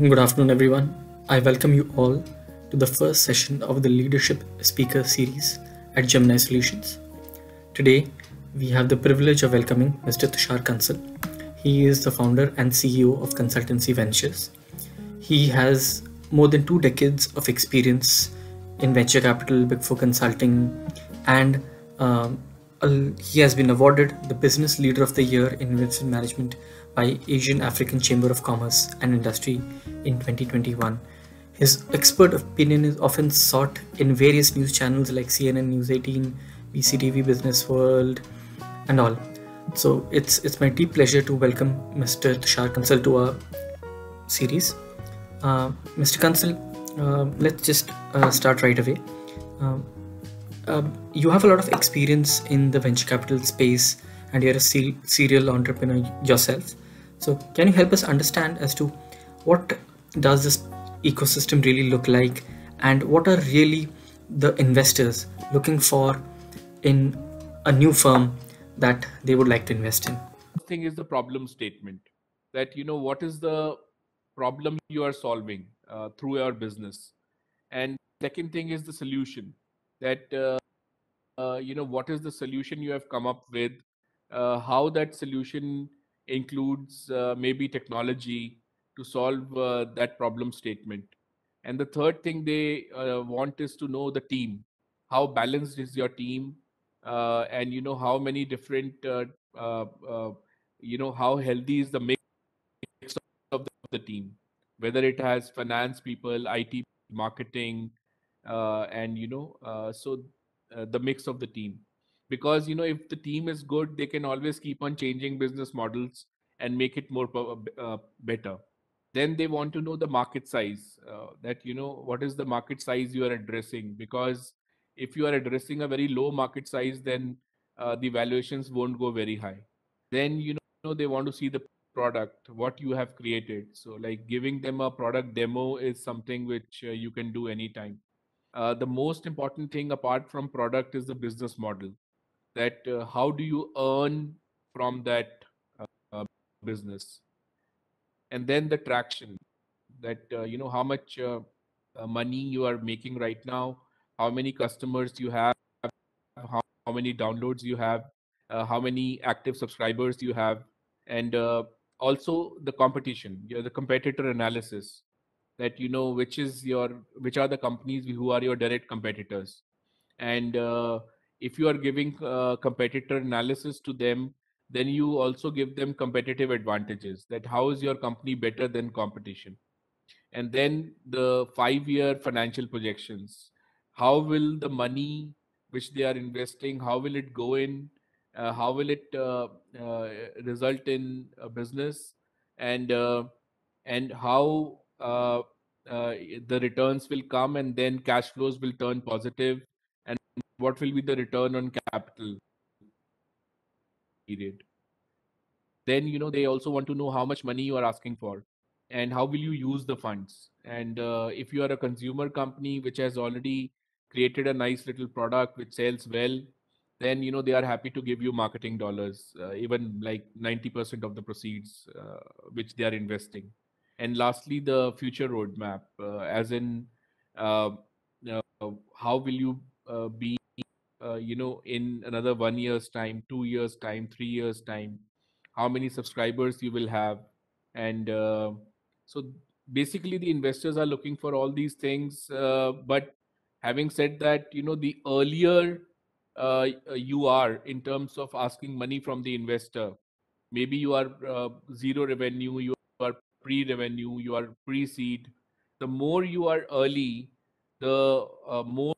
Good afternoon, everyone. I welcome you all to the first session of the Leadership Speaker Series at Gemini Solutions. Today, we have the privilege of welcoming Mr. Tushar Kansal. He is the founder and CEO of Consultancy Ventures. He has more than 2 decades of experience in venture capital, Big Four consulting, and um, he has been awarded the Business Leader of the Year in Investment Management by Asian African Chamber of Commerce and Industry in 2021. His expert opinion is often sought in various news channels like CNN News 18, BCTV Business World, and all. So it's my deep pleasure to welcome Mr. Tushar Kansal to our series. Mr. Kansal, let's just start right away. Um, you have a lot of experience in the venture capital space and you're a serial entrepreneur yourself. So can you help us understand as to what does this ecosystem really look like and what are really the investors looking for in a new firm that they would like to invest in? Thing is the problem statement, that what is the problem you are solving through your business. And second thing is the solution, that what is the solution you have come up with, how that solution includes maybe technology to solve that problem statement. And the third thing they want is to know the team, how balanced is your team, and how many different uh, uh, how healthy is the mix of the team, whether it has finance people, IT, marketing, and the mix of the team. Because if the team is good, they can always keep on changing business models and make it more better. Then they want to know the market size, that what is the market size you are addressing. Because if you are addressing a very low market size, then the valuations won't go very high. Then they want to see the product, what you have created. So like giving them a product demo is something which you can do anytime. The most important thing apart from product is the business model, that how do you earn from that uh, business. And then the traction, that how much money you are making right now, how many customers you have, how many downloads you have, how many active subscribers you have. And also the competition, the competitor analysis, that which are the companies who are your direct competitors. And if you are giving competitor analysis to them, then you also give them competitive advantages, that how is your company better than competition. And then the 5-year financial projections, how will the money which they are investing, how will it go in, how will it uh, result in a business. And how the returns will come, and then cash flows will turn positive, and what will be the return on capital period. Then they also want to know how much money you are asking for, and how will you use the funds. And if you are a consumer company which has already created a nice little product which sells well, then they are happy to give you marketing dollars, even like 90% of the proceeds which they are investing. And lastly, the future roadmap, as in uh, how will you be in another 1 year's time, 2 years time, 3 years time, how many subscribers you will have. And so basically the investors are looking for all these things. But having said that, the earlier you are in terms of asking money from the investor, maybe you are zero revenue, you are pre-revenue, you are pre-seed. The more you are early, the more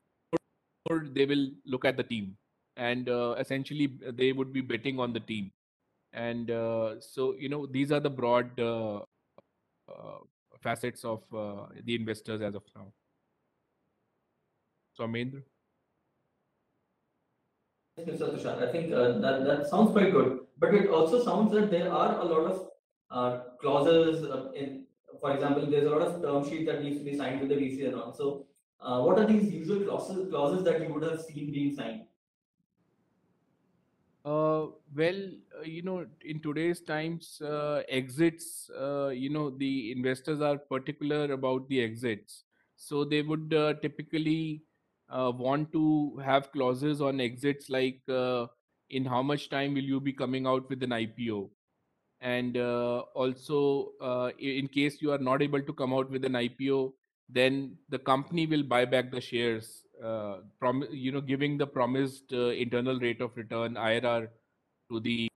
they will look at the team. And essentially they would be betting on the team. And so these are the broad uh, facets of the investors as of now. So Amendra. Yes, Mr. Tushar, I think that sounds quite good, but it also sounds that there are a lot of clauses for example, there's a lot of term sheet that needs to be signed with the VC and all. So, what are these usual clauses that you would have seen being signed? Well, in today's times, exits, the investors are particular about the exits. So they would typically want to have clauses on exits like in how much time will you be coming out with an IPO? And also, in case you are not able to come out with an IPO, then the company will buy back the shares, giving the promised internal rate of return (IRR) to the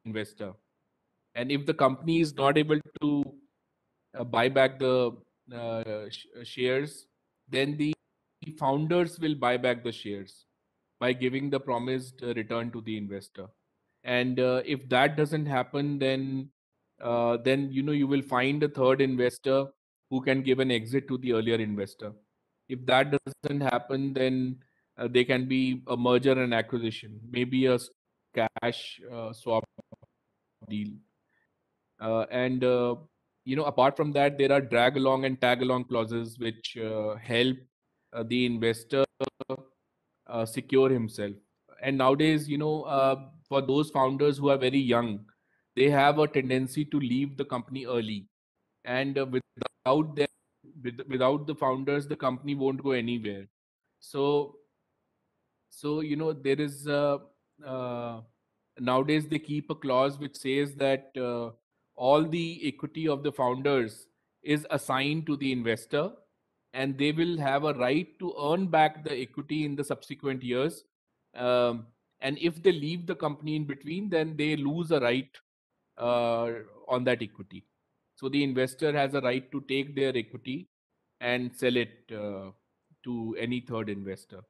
investor. And if the company is not able to buy back the shares, then the founders will buy back the shares by giving the promised return to the investor. And if that doesn't happen, then you will find a third investor who can give an exit to the earlier investor. If that doesn't happen, then there can be a merger and acquisition, maybe a cash swap deal. And apart from that, there are drag along and tag along clauses which help the investor secure himself. And nowadays, for those founders who are very young, they have a tendency to leave the company early. And without them, without the founders, the company won't go anywhere. So there is uh, nowadays they keep a clause which says that all the equity of the founders is assigned to the investor, and they will have a right to earn back the equity in the subsequent years. um, and if they leave the company in between, then they lose a right uh, on that equity. So the investor has a right to take their equity and sell it to any third investor.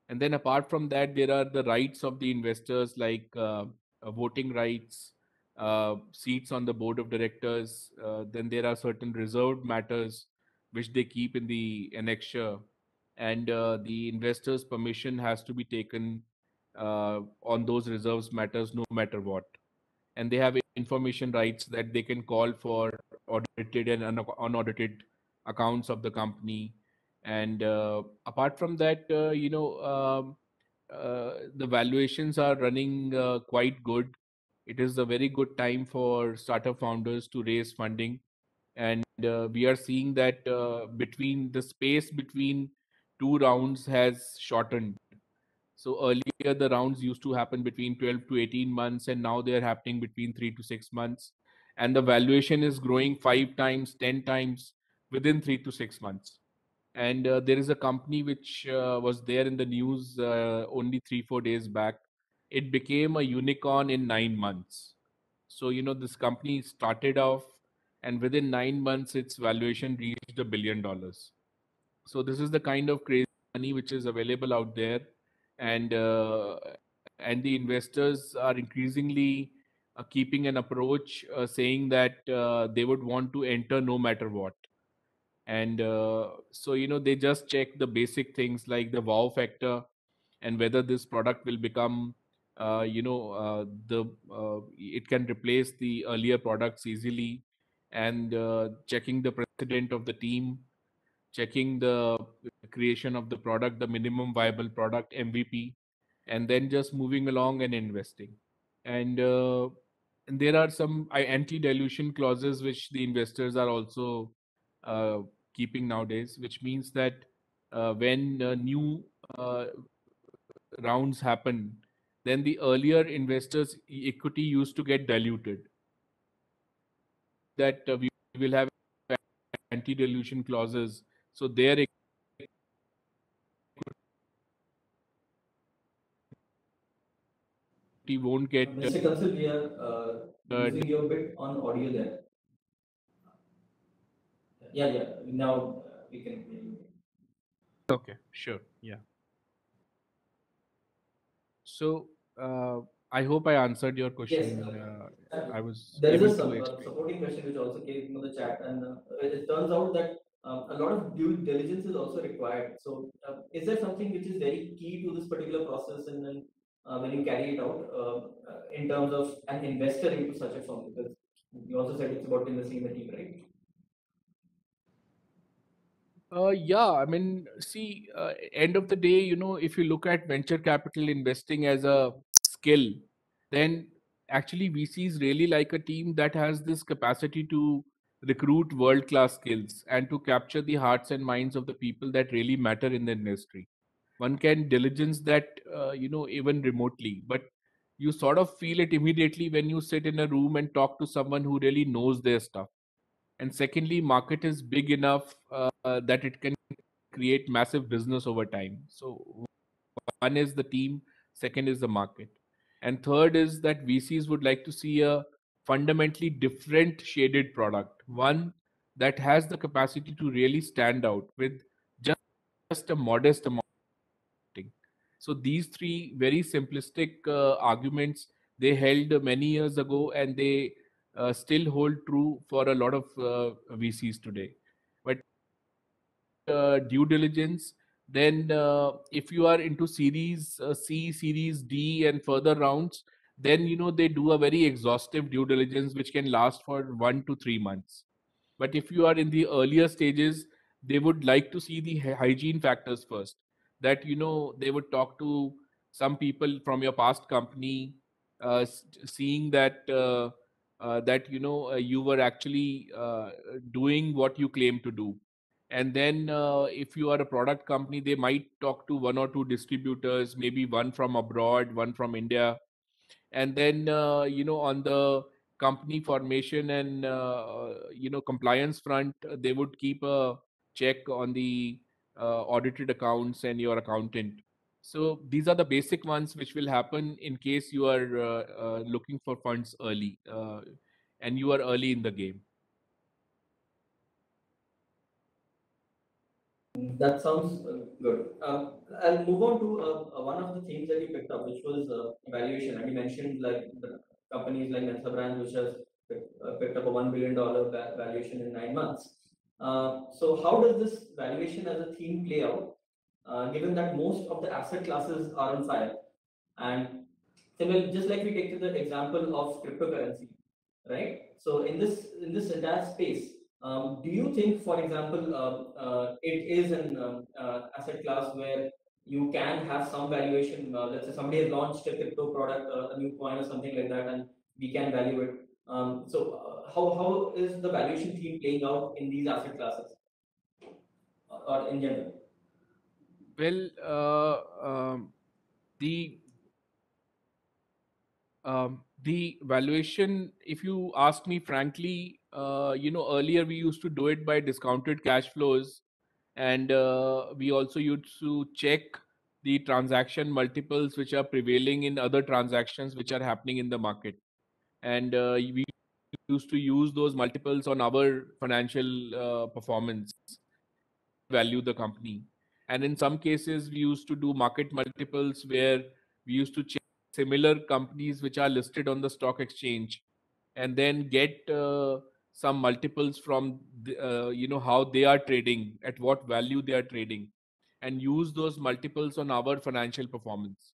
And then apart from that, there are the rights of the investors like voting rights, seats on the board of directors. Then there are certain reserved matters which they keep in the annexure, and the investors' permission has to be taken on those reserves matters no matter what. And they have information rights that they can call for audited and unaudited accounts of the company. And apart from that, the valuations are running quite good. It is a very good time for startup founders to raise funding. And we are seeing that between the space between two rounds has shortened. So earlier the rounds used to happen between 12 to 18 months, and now they're happening between 3 to 6 months. And the valuation is growing 5 times, 10 times within 3 to 6 months. And there is a company which was there in the news only 3, 4 days back. It became a unicorn in 9 months. So, this company started off, and within 9 months, its valuation reached $1 billion. So this is the kind of crazy money which is available out there. And uh, and the investors are increasingly keeping an approach saying that they would want to enter no matter what. And so they just check the basic things like the wow factor, and whether this product will become the it can replace the earlier products easily. And checking the precedent of the team, checking the creation of the product, the minimum viable product MVP, and then just moving along and investing. And and there are some anti-dilution clauses which the investors are also uh, keeping nowadays, which means that when new uh, rounds happen, then the earlier investors' equity used to get diluted. That we will have anti-dilution clauses, so their equity won't get Mr. Kansal, we are losing your bit on audio there. Yeah, yeah. Now we can hear you. Okay, sure. Yeah. So, I hope I answered your Yes, question. I was there is able a to explain. supporting question which also came from the chat, and it turns out that a lot of due diligence is also required. So, is there something which is very key to this particular process, and then when you carry it out in terms of an investor into such a firm? Because you also said it's about investing in the team, right? Yeah, I mean, see, end of the day, if you look at venture capital investing as a skill, then actually VCs really like a team that has this capacity to recruit world class skills and to capture the hearts and minds of the people that really matter in the industry. One can diligence that, even remotely, but you sort of feel it immediately when you sit in a room and talk to someone who really knows their stuff. And secondly, market is big enough that it can create massive business over time. So one is the team, second is the market, and third is that VCs would like to see a fundamentally different shaded product, one that has the capacity to really stand out with just a modest amount of marketing. So these three very simplistic arguments, they held many years ago, and they still hold true for a lot of VCs today. But due diligence, then if you are into series C, series D and further rounds, then they do a very exhaustive due diligence which can last for 1 to 3 months. But if you are in the earlier stages, they would like to see the hygiene factors first, that they would talk to some people from your past company, seeing that you were actually doing what you claim to do. And then if you are a product company, they might talk to one or two distributors, maybe one from abroad, one from India. And then on the company formation and compliance front, they would keep a check on the audited accounts and your accountant. So these are the basic ones which will happen in case you are looking for funds early, and you are early in the game. That sounds good. I'll move on to one of the themes that you picked up, which was valuation. And you mentioned like the companies like Nestle Brands, which has picked up a $1 billion valuation in 9 months. So, how does this valuation as a theme play out, given that most of the asset classes are on fire? And similar, just like we take the example of cryptocurrency, right? So in this entire space, do you think, for example, it is an asset class where you can have some valuation? Let's say somebody has launched a crypto product, a new coin or something like that, and we can value it. How is the valuation theme playing out in these asset classes or in general? Well, the the valuation, if you ask me frankly, earlier we used to do it by discounted cash flows, and we also used to check the transaction multiples which are prevailing in other transactions which are happening in the market. And we used to use those multiples on our financial performance, value the company. And in some cases, we used to do market multiples where we used to check similar companies which are listed on the stock exchange, and then get some multiples from how they are trading, at what value they are trading, and use those multiples on our financial performance.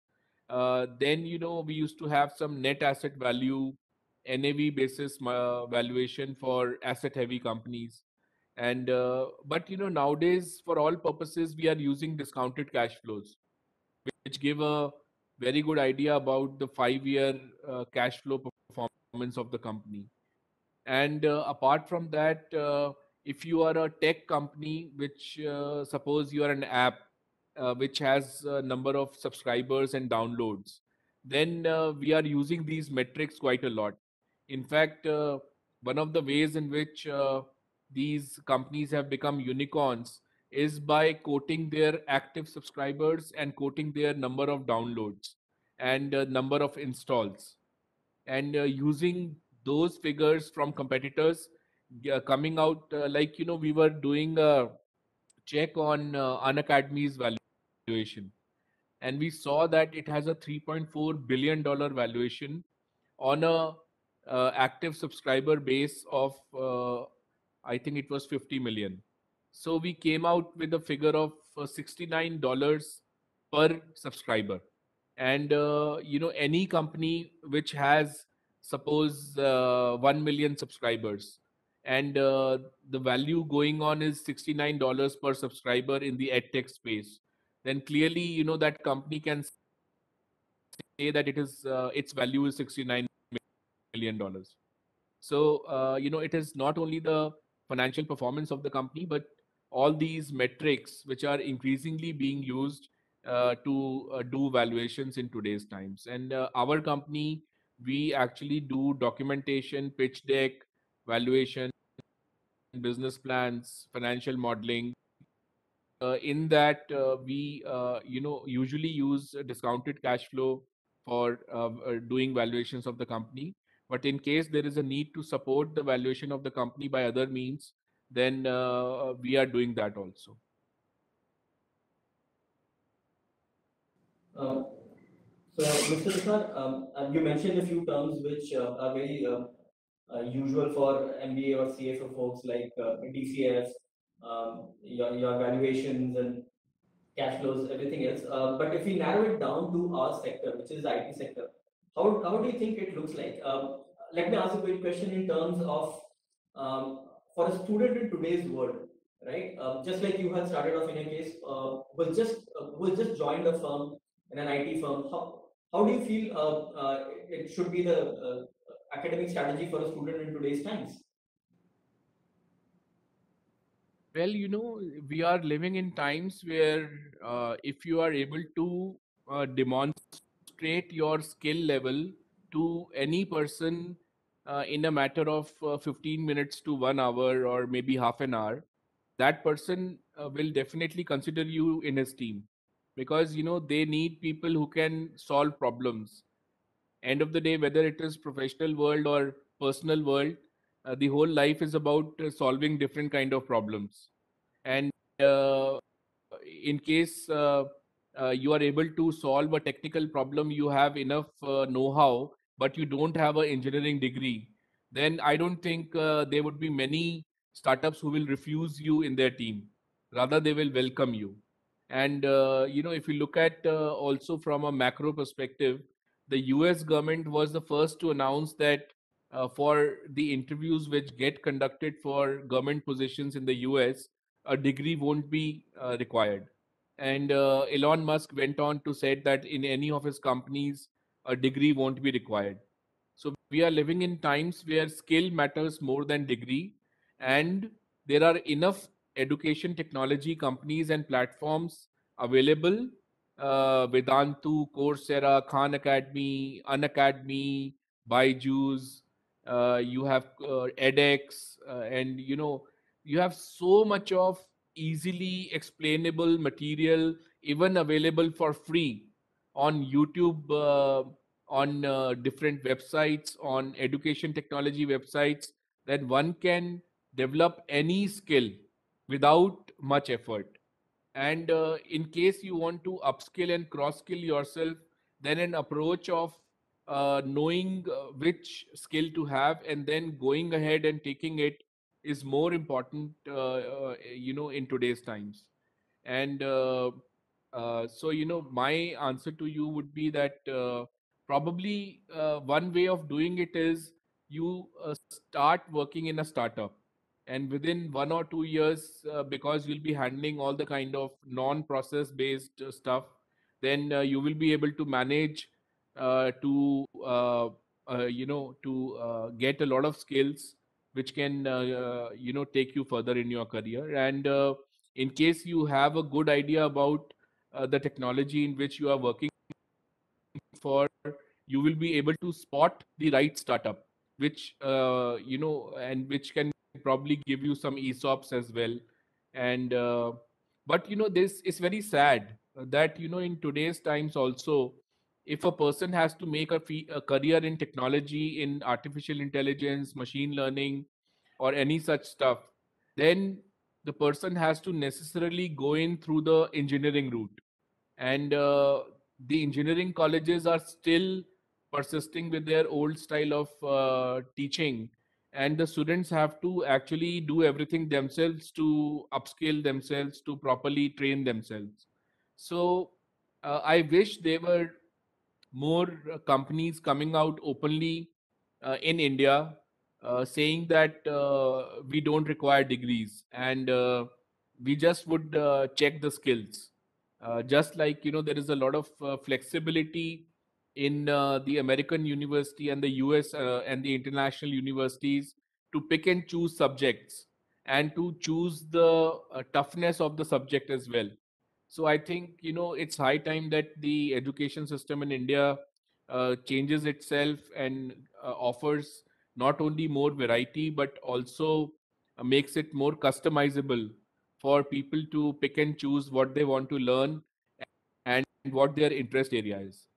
Then we used to have some net asset value, NAV basis valuation for asset heavy companies. And but nowadays, for all purposes, we are using discounted cash flows, which give a very good idea about the 5 year cash flow performance of the company. And apart from that, if you are a tech company, which suppose you are an app which has a number of subscribers and downloads, then we are using these metrics quite a lot. In fact, one of the ways in which these companies have become unicorns is by quoting their active subscribers and quoting their number of downloads and number of installs, and using those figures from competitors, coming out, like we were doing a check on Unacademy's valuation, and we saw that it has a $3.4 billion valuation on a active subscriber base of I think it was 50 million. So we came out with a figure of $69 per subscriber. And any company which has, suppose, 1 million subscribers, and the value going on is $69 per subscriber in the edtech space, then clearly that company can say that its value is $69 million. So it is not only the financial performance of the company, but all these metrics which are increasingly being used to do valuations in today's times. And our company, we actually do documentation, pitch deck, valuation, business plans, financial modeling. In that, we usually use discounted cash flow for doing valuations of the company. But in case there is a need to support the valuation of the company by other means, then we are doing that also. Um, so, Mr. Tushar, you mentioned a few terms which are very usual for MBA or CFO folks like DCF, your valuations and cash flows, everything else. But if we narrow it down to our sector, which is the IT sector, how do you think it looks like? Let me ask a quick question in terms of for a student in today's world, right? Just like you had started off in a case, was just joined a firm in an IT firm. How do you feel it should be the academic strategy for a student in today's times? Well, we are living in times where if you are able to demonstrate your skill level to any person in a matter of 15 minutes to 1 hour or maybe half an hour, that person will definitely consider you in his team, because they need people who can solve problems. End of the day, whether it is professional world or personal world, the whole life is about solving different kind of problems. And uh, in case you are able to solve a technical problem, you have enough know-how, but you don't have an engineering degree, then I don't think there would be many startups who will refuse you in their team. Rather, they will welcome you. And if you look at also from a macro perspective, the US government was the first to announce that for the interviews which get conducted for government positions in the US, a degree won't be required. And Elon Musk went on to say that in any of his companies, a degree won't be required. So we are living in times where skill matters more than degree, and there are enough education technology companies and platforms available. Vedantu, Coursera, Khan Academy, Unacademy, Byju's. You have edX, and you have so much of easily explainable material, even available for free on YouTube, on different websites, on education technology websites, that one can develop any skill without much effort. And in case you want to upskill and cross skill yourself, then an approach of knowing which skill to have and then going ahead and taking it is more important, in today's times. And so, my answer to you would be that probably one way of doing it is you start working in a startup, and within 1 or 2 years, because you'll be handling all the kind of non-process based stuff, then you will be able to manage to get a lot of skills which can take you further in your career. And in case you have a good idea about the technology in which you are working for, you will be able to spot the right startup, which and which can probably give you some ESOPs as well. And but this is very sad that in today's times also, if a person has to make a career in technology, in artificial intelligence, machine learning, or any such stuff, then the person has to necessarily go in through the engineering route. And the engineering colleges are still persisting with their old style of teaching, and the students have to actually do everything themselves to upskill themselves, to properly train themselves. So I wish there were more companies coming out openly in India, saying that we don't require degrees, and we just would check the skills. Just like there is a lot of flexibility in the American university and the US and the international universities to pick and choose subjects and to choose the toughness of the subject as well. So I think, it's high time that the education system in India changes itself and offers not only more variety but also makes it more customizable for people to pick and choose what they want to learn and what their interest area is.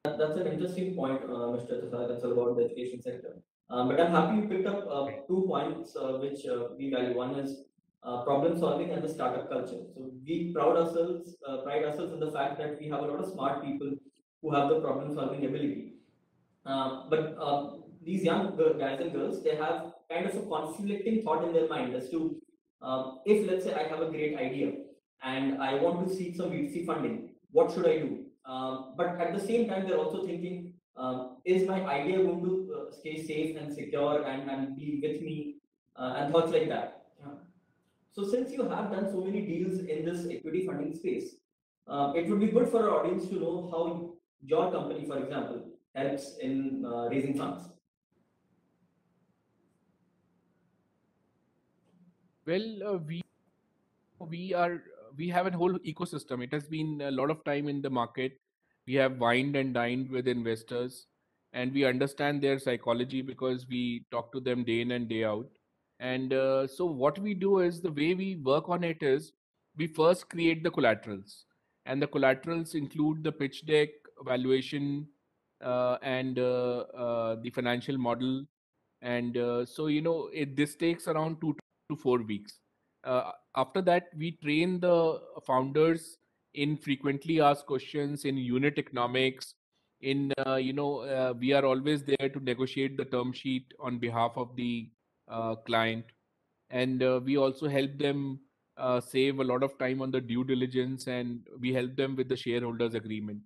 That's an interesting point, Mr. Tushar. That's all about the education sector. But I'm happy you picked up 2 points which we value. One is problem solving and the startup culture. So we pride ourselves in the fact that we have a lot of smart people who have the problem solving ability. But these young guys and girls, they have kind of a conflicting thought in their mind as to if, let's say, I have a great idea and I want to seek some VC funding, what should I do? But at the same time, they're also thinking, is my idea going to stay safe and secure and be with me and thoughts like that. So since you have done so many deals in this equity funding space, it would be good for our audience to know how your company, for example, helps in raising funds. Well, we have a whole ecosystem. It has been a lot of time in the market. We have wined and dined with investors, and we understand their psychology because we talk to them day in and day out. And so what we do is, the way we work on it is, we first create the collaterals, and the collaterals include the pitch deck, valuation, and the financial model. And so this takes around 2 to 4 weeks. After that, we train the founders in frequently asked questions, in unit economics, in we are always there to negotiate the term sheet on behalf of the client. And we also help them save a lot of time on the due diligence, and we help them with the shareholders agreement.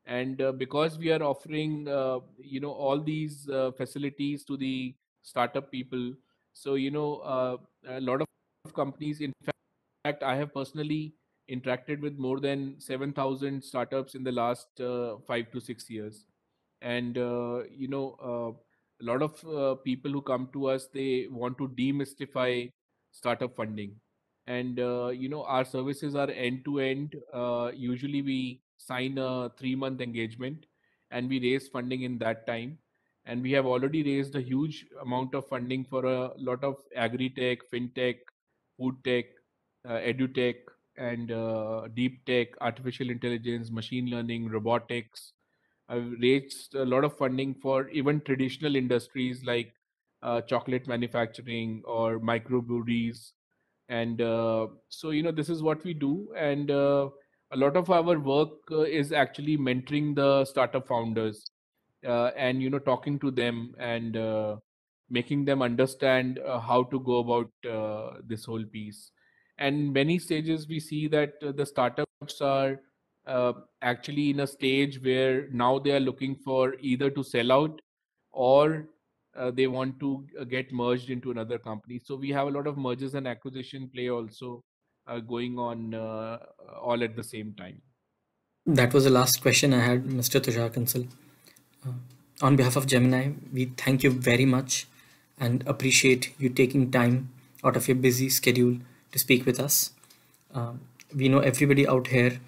And because we are offering all these facilities to the startup people, so a lot of companies, in fact, I have personally interacted with more than 7,000 startups in the last 5 to 6 years. And a lot of people who come to us, they want to demystify startup funding. And our services are end to end. Usually we sign a 3-month engagement, and we raise funding in that time. And we have already raised a huge amount of funding for a lot of agri-tech, fintech, food tech, edutech, and deep tech, artificial intelligence, machine learning, robotics. I've raised a lot of funding for even traditional industries like chocolate manufacturing or microbreweries. And so this is what we do. And a lot of our work is actually mentoring the startup founders, and talking to them, and making them understand how to go about this whole piece. And many stages we see that the startups are actually in a stage where now they are looking for either to sell out, or they want to get merged into another company. So we have a lot of mergers and acquisition play also going on all at the same time. That was the last question I had, Mr. Tushar Kansal. Uh, on behalf of Gemini, we thank you very much and appreciate you taking time out of your busy schedule to speak with us. We know everybody out here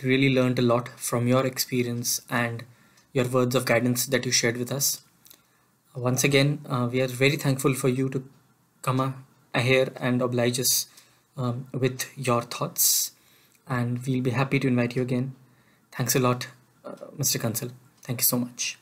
really learned a lot from your experience and your words of guidance that you shared with us. Once again, we are very thankful for you to come here and oblige us with your thoughts, and we'll be happy to invite you again. Thanks a lot, Mr. Kansal. Thank you so much.